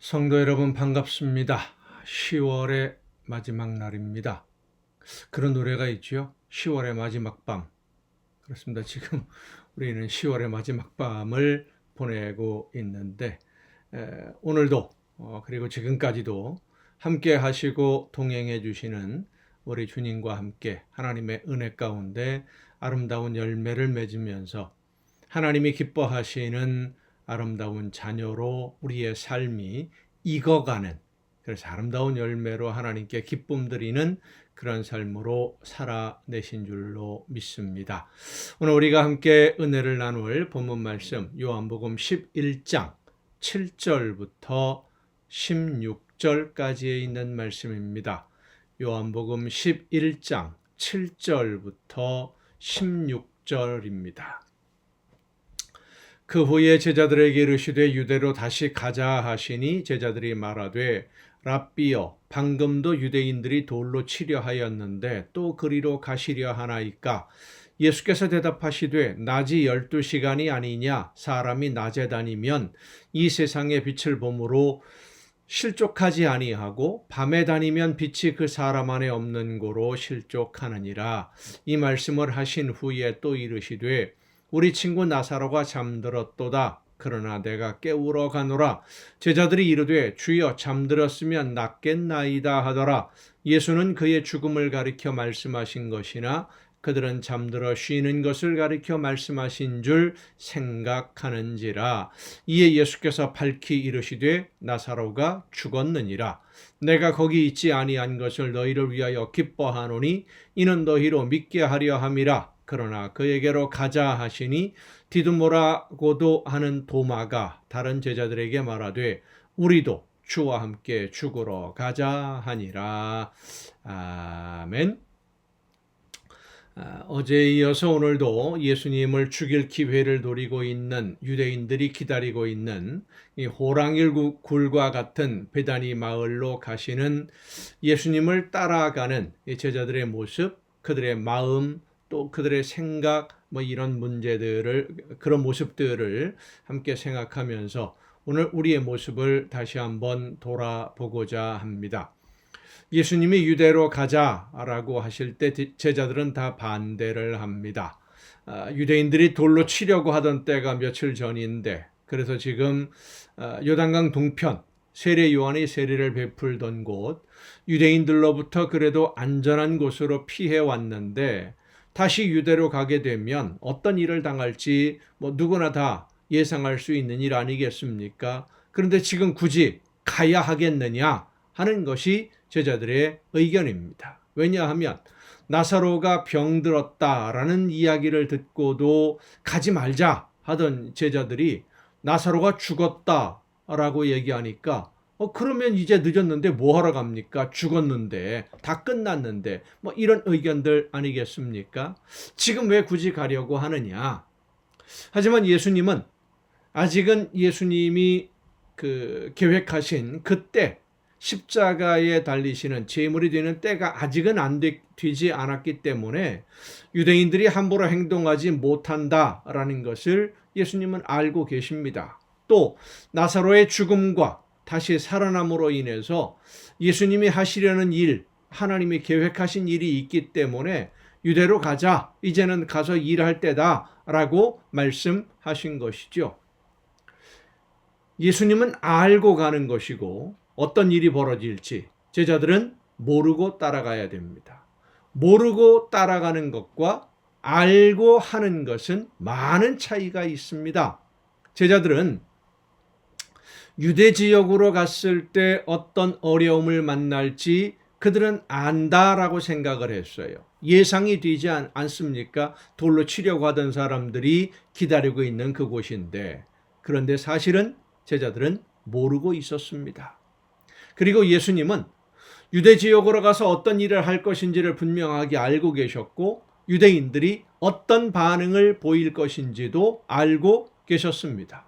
성도 여러분 반갑습니다. 10월의 마지막 날입니다. 그런 노래가 있죠. 10월의 마지막 밤. 그렇습니다. 지금 우리는 10월의 마지막 밤을 보내고 있는데 오늘도 그리고 지금까지도 함께 하시고 동행해 주시는 우리 주님과 함께 하나님의 은혜 가운데 아름다운 열매를 맺으면서 하나님이 기뻐하시는 아름다운 자녀로 우리의 삶이 익어가는, 그래서 아름다운 열매로 하나님께 기쁨 드리는 그런 삶으로 살아내신 줄로 믿습니다. 오늘 우리가 함께 은혜를 나눌 본문 말씀 요한복음 11장 7절부터 16절까지에 있는 말씀입니다. 요한복음 11장 7절부터 16절입니다. 그 후에 제자들에게 이르시되 유대로 다시 가자 하시니 제자들이 말하되 랍비여 방금도 유대인들이 돌로 치려 하였는데 또 그리로 가시려 하나이까. 예수께서 대답하시되 낮이 12시간이 아니냐. 사람이 낮에 다니면 이 세상의 빛을 보므로 실족하지 아니하고 밤에 다니면 빛이 그 사람 안에 없는 고로 실족하느니라. 이 말씀을 하신 후에 또 이르시되 우리 친구 나사로가 잠들었도다. 그러나 내가 깨우러 가노라. 제자들이 이르되 주여 잠들었으면 낫겠나이다 하더라. 예수는 그의 죽음을 가리켜 말씀하신 것이나 그들은 잠들어 쉬는 것을 가리켜 말씀하신 줄 생각하는지라. 이에 예수께서 밝히 이르시되 나사로가 죽었느니라. 내가 거기 있지 아니한 것을 너희를 위하여 기뻐하노니 이는 너희로 믿게 하려 함이라. 그러나 그에게로 가자 하시니 디두모라고도 하는 도마가 다른 제자들에게 말하되 우리도 주와 함께 죽으러 가자 하니라. 아멘. 어제에 이어서 오늘도 예수님을 죽일 기회를 노리고 있는 유대인들이 기다리고 있는 이 호랑이 굴과 같은 베다니 마을로 가시는 예수님을 따라가는 제자들의 모습, 그들의 마음, 또 그들의 생각, 이런 문제들을, 그런 모습들을 함께 생각하면서 오늘 우리의 모습을 다시 한번 돌아보고자 합니다. 예수님이 유대로 가자라고 하실 때 제자들은 다 반대를 합니다. 유대인들이 돌로 치려고 하던 때가 며칠 전인데, 그래서 지금 요단강 동편 세례 요한이 세례를 베풀던 곳, 유대인들로부터 그래도 안전한 곳으로 피해 왔는데 다시 유대로 가게 되면 어떤 일을 당할지 누구나 다 예상할 수 있는 일 아니겠습니까? 그런데 지금 굳이 가야 하겠느냐 하는 것이 제자들의 의견입니다. 왜냐하면 나사로가 병들었다라는 이야기를 듣고도 가지 말자 하던 제자들이 나사로가 죽었다라고 얘기하니까 그러면 이제 늦었는데 뭐 하러 갑니까? 죽었는데, 다 끝났는데, 이런 의견들 아니겠습니까? 지금 왜 굳이 가려고 하느냐? 하지만 예수님은 아직은 예수님이 계획하신 그때 십자가에 달리시는 제물이 되는 때가 아직은 되지 않았기 때문에 유대인들이 함부로 행동하지 못한다라는 것을 예수님은 알고 계십니다. 또 나사로의 죽음과 다시 살아남으로 인해서 예수님이 하시려는 일, 하나님이 계획하신 일이 있기 때문에 유대로 가자, 이제는 가서 일할 때다 라고 말씀하신 것이죠. 예수님은 알고 가는 것이고 어떤 일이 벌어질지 제자들은 모르고 따라가야 됩니다. 모르고 따라가는 것과 알고 하는 것은 많은 차이가 있습니다. 제자들은 유대 지역으로 갔을 때 어떤 어려움을 만날지 그들은 안다라고 생각을 했어요. 예상이 되지 않습니까? 돌로 치려고 하던 사람들이 기다리고 있는 그곳인데, 그런데 사실은 제자들은 모르고 있었습니다. 그리고 예수님은 유대 지역으로 가서 어떤 일을 할 것인지를 분명하게 알고 계셨고 유대인들이 어떤 반응을 보일 것인지도 알고 계셨습니다.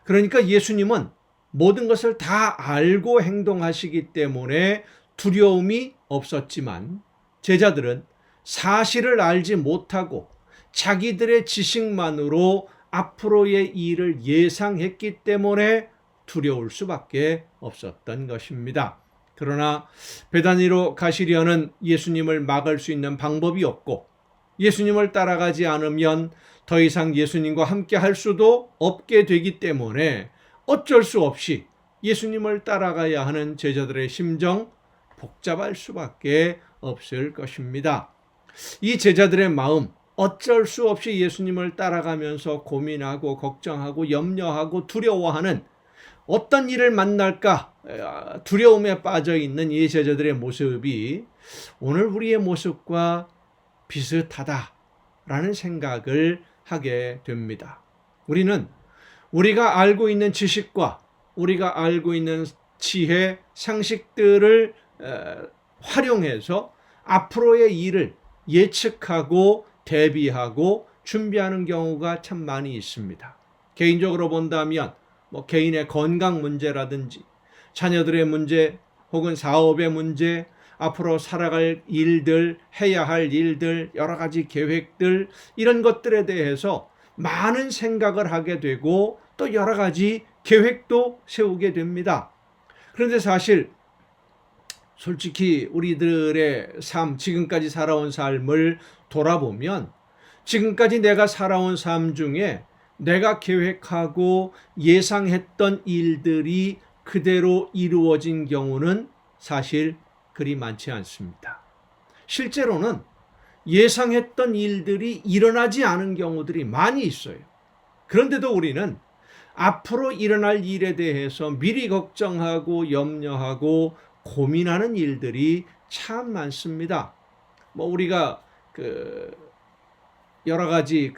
그러니까 예수님은 모든 것을 다 알고 행동하시기 때문에 두려움이 없었지만 제자들은 사실을 알지 못하고 자기들의 지식만으로 앞으로의 일을 예상했기 때문에 두려울 수밖에 없었던 것입니다. 그러나 베다니로 가시려는 예수님을 막을 수 있는 방법이 없고 예수님을 따라가지 않으면 더 이상 예수님과 함께 할 수도 없게 되기 때문에 어쩔 수 없이 예수님을 따라가야 하는 제자들의 심정 복잡할 수밖에 없을 것입니다. 이 제자들의 마음, 어쩔 수 없이 예수님을 따라가면서 고민하고 걱정하고 염려하고 두려워하는 어떤 일을 만날까 두려움에 빠져 있는 이 제자들의 모습이 오늘 우리의 모습과 비슷하다라는 생각을 하게 됩니다. 우리는 우리가 알고 있는 지식과 우리가 알고 있는 지혜, 상식들을 활용해서 앞으로의 일을 예측하고 대비하고 준비하는 경우가 참 많이 있습니다. 개인적으로 본다면 개인의 건강 문제라든지 자녀들의 문제 혹은 사업의 문제, 앞으로 살아갈 일들, 해야 할 일들, 여러 가지 계획들, 이런 것들에 대해서 많은 생각을 하게 되고 또 여러 가지 계획도 세우게 됩니다. 그런데 사실 솔직히 우리들의 삶, 지금까지 살아온 삶을 돌아보면 지금까지 내가 살아온 삶 중에 내가 계획하고 예상했던 일들이 그대로 이루어진 경우는 사실 그리 많지 않습니다. 실제로는 예상했던 일들이 일어나지 않은 경우들이 많이 있어요. 그런데도 우리는 앞으로 일어날 일에 대해서 미리 걱정하고 염려하고 고민하는 일들이 참 많습니다. 우리가 여러 가지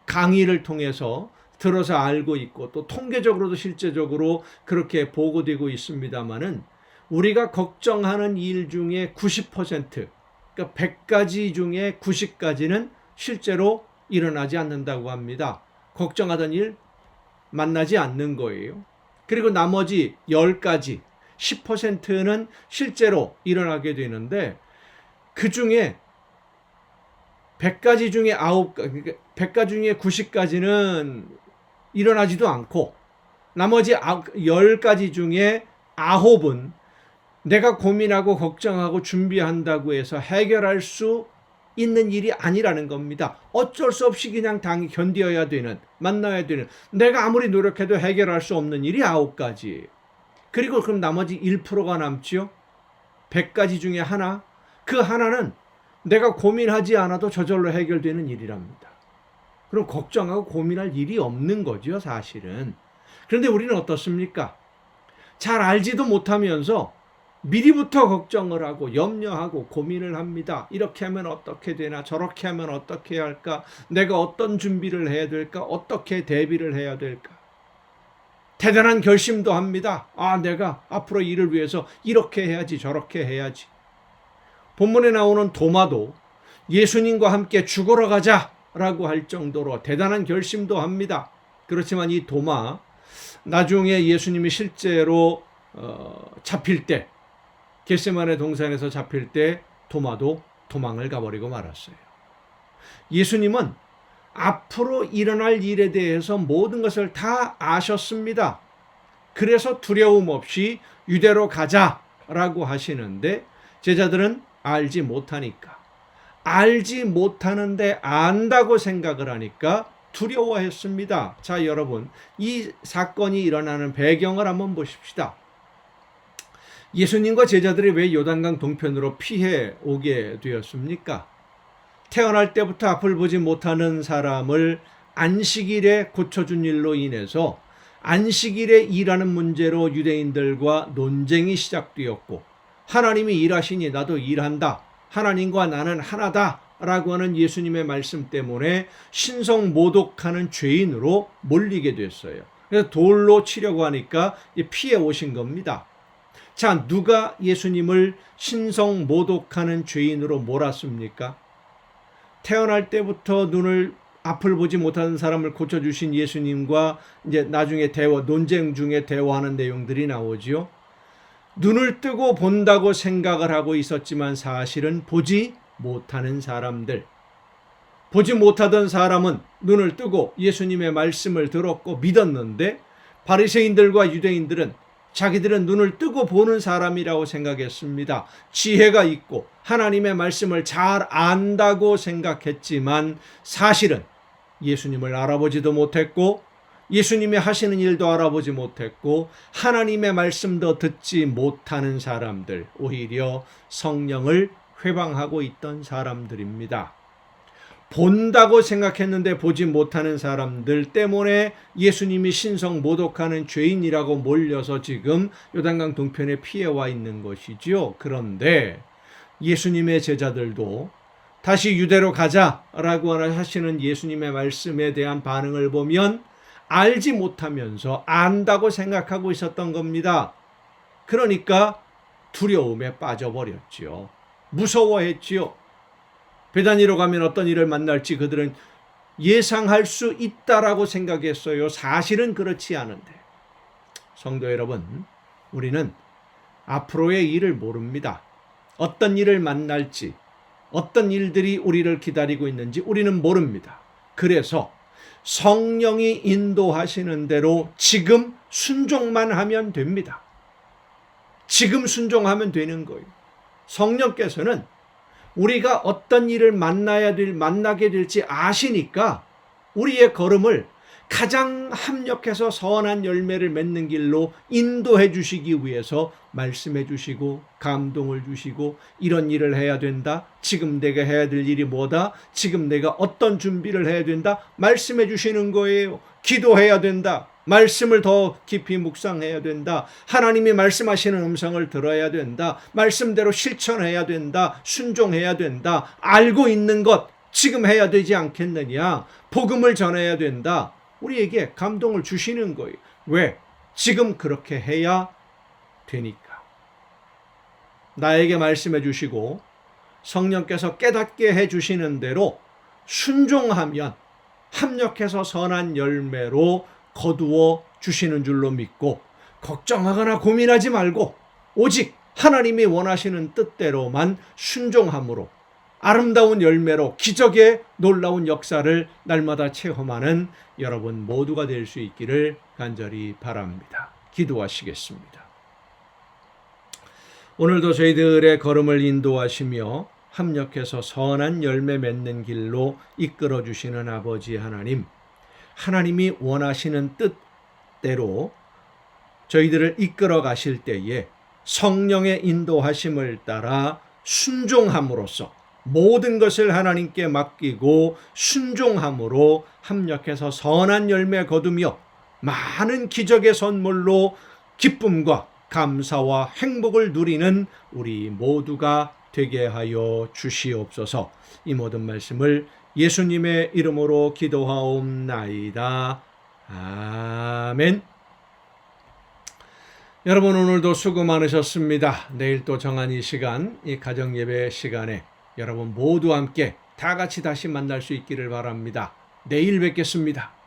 강의를 통해서 들어서 알고 있고 또 통계적으로도 실제적으로 그렇게 보고되고 있습니다만은 우리가 걱정하는 일 중에 90%, 그러니까 100가지 중에 90가지는 실제로 일어나지 않는다고 합니다. 걱정하던 일 만나지 않는 거예요. 그리고 나머지 10가지, 10%는 실제로 일어나게 되는데 그 중에 100가지 중에 100가지 중에 90가지는 일어나지도 않고 나머지 10가지 중에 9은 내가 고민하고 걱정하고 준비한다고 해서 해결할 수 있는 일이 아니라는 겁니다. 어쩔 수 없이 그냥 당이 견뎌야 되는, 만나야 되는, 내가 아무리 노력해도 해결할 수 없는 일이 9가지. 그리고 그럼 나머지 1%가 남지요. 100가지 중에 하나. 그 하나는 내가 고민하지 않아도 저절로 해결되는 일이랍니다. 그럼 걱정하고 고민할 일이 없는 거죠, 사실은. 그런데 우리는 어떻습니까? 잘 알지도 못하면서 미리부터 걱정을 하고 염려하고 고민을 합니다. 이렇게 하면 어떻게 되나, 저렇게 하면 어떻게 해야 할까, 내가 어떤 준비를 해야 될까, 어떻게 대비를 해야 될까. 대단한 결심도 합니다. 내가 앞으로 일을 위해서 이렇게 해야지, 저렇게 해야지. 본문에 나오는 도마도 예수님과 함께 죽으러 가자라고 할 정도로 대단한 결심도 합니다. 그렇지만 이 도마, 나중에 예수님이 실제로 잡힐 때, 겟세마네 동산에서 잡힐 때 도마도 도망을 가버리고 말았어요. 예수님은 앞으로 일어날 일에 대해서 모든 것을 다 아셨습니다. 그래서 두려움 없이 유대로 가자라고 하시는데 제자들은 알지 못하니까, 알지 못하는데 안다고 생각을 하니까 두려워했습니다. 자, 여러분, 이 사건이 일어나는 배경을 한번 보십시다. 예수님과 제자들이 왜 요단강 동편으로 피해 오게 되었습니까? 태어날 때부터 앞을 보지 못하는 사람을 안식일에 고쳐준 일로 인해서 안식일에 일하는 문제로 유대인들과 논쟁이 시작되었고, 하나님이 일하시니 나도 일한다, 하나님과 나는 하나다 라고 하는 예수님의 말씀 때문에 신성 모독하는 죄인으로 몰리게 됐어요. 그래서 돌로 치려고 하니까 피해 오신 겁니다. 자, 누가 예수님을 신성 모독하는 죄인으로 몰았습니까? 태어날 때부터 앞을 보지 못하는 사람을 고쳐주신 예수님과 이제 나중에 논쟁 중에 대화하는 내용들이 나오지요. 눈을 뜨고 본다고 생각을 하고 있었지만 사실은 보지 못하는 사람들. 보지 못하던 사람은 눈을 뜨고 예수님의 말씀을 들었고 믿었는데 바리새인들과 유대인들은 자기들은 눈을 뜨고 보는 사람이라고 생각했습니다. 지혜가 있고 하나님의 말씀을 잘 안다고 생각했지만 사실은 예수님을 알아보지도 못했고 예수님이 하시는 일도 알아보지 못했고 하나님의 말씀도 듣지 못하는 사람들, 오히려 성령을 회방하고 있던 사람들입니다. 본다고 생각했는데 보지 못하는 사람들 때문에 예수님이 신성 모독하는 죄인이라고 몰려서 지금 요단강 동편에 피해와 있는 것이지요. 그런데 예수님의 제자들도 다시 유대로 가자라고 하시는 예수님의 말씀에 대한 반응을 보면 알지 못하면서 안다고 생각하고 있었던 겁니다. 그러니까 두려움에 빠져버렸지요. 무서워했지요. 베다니로 가면 어떤 일을 만날지 그들은 예상할 수 있다라고 생각했어요. 사실은 그렇지 않은데. 성도 여러분, 우리는 앞으로의 일을 모릅니다. 어떤 일을 만날지, 어떤 일들이 우리를 기다리고 있는지 우리는 모릅니다. 그래서 성령이 인도하시는 대로 지금 순종만 하면 됩니다. 지금 순종하면 되는 거예요. 성령께서는 우리가 어떤 일을 만나게 될지 아시니까 우리의 걸음을 가장 합력해서 선한 열매를 맺는 길로 인도해 주시기 위해서 말씀해 주시고 감동을 주시고 이런 일을 해야 된다. 지금 내가 해야 될 일이 뭐다. 지금 내가 어떤 준비를 해야 된다. 말씀해 주시는 거예요. 기도해야 된다. 말씀을 더 깊이 묵상해야 된다. 하나님이 말씀하시는 음성을 들어야 된다. 말씀대로 실천해야 된다. 순종해야 된다. 알고 있는 것 지금 해야 되지 않겠느냐. 복음을 전해야 된다. 우리에게 감동을 주시는 거예요. 왜? 지금 그렇게 해야 되니까. 나에게 말씀해 주시고 성령께서 깨닫게 해 주시는 대로 순종하면 합력해서 선한 열매로 거두어 주시는 줄로 믿고 걱정하거나 고민하지 말고 오직 하나님이 원하시는 뜻대로만 순종함으로 아름다운 열매로 기적의 놀라운 역사를 날마다 체험하는 여러분 모두가 될 수 있기를 간절히 바랍니다. 기도하시겠습니다. 오늘도 저희들의 걸음을 인도하시며 합력해서 선한 열매 맺는 길로 이끌어 주시는 아버지 하나님, 하나님이 원하시는 뜻대로 저희들을 이끌어 가실 때에 성령의 인도하심을 따라 순종함으로써 모든 것을 하나님께 맡기고 순종함으로 합력해서 선한 열매 거두며 많은 기적의 선물로 기쁨과 감사와 행복을 누리는 우리 모두가 되게 하여 주시옵소서. 이 모든 말씀을 예수님의 이름으로 기도하옵나이다. 아멘. 여러분 오늘도 수고 많으셨습니다. 내일 또 정한 이 시간, 이 가정예배 시간에 여러분 모두 함께 다 같이 다시 만날 수 있기를 바랍니다. 내일 뵙겠습니다.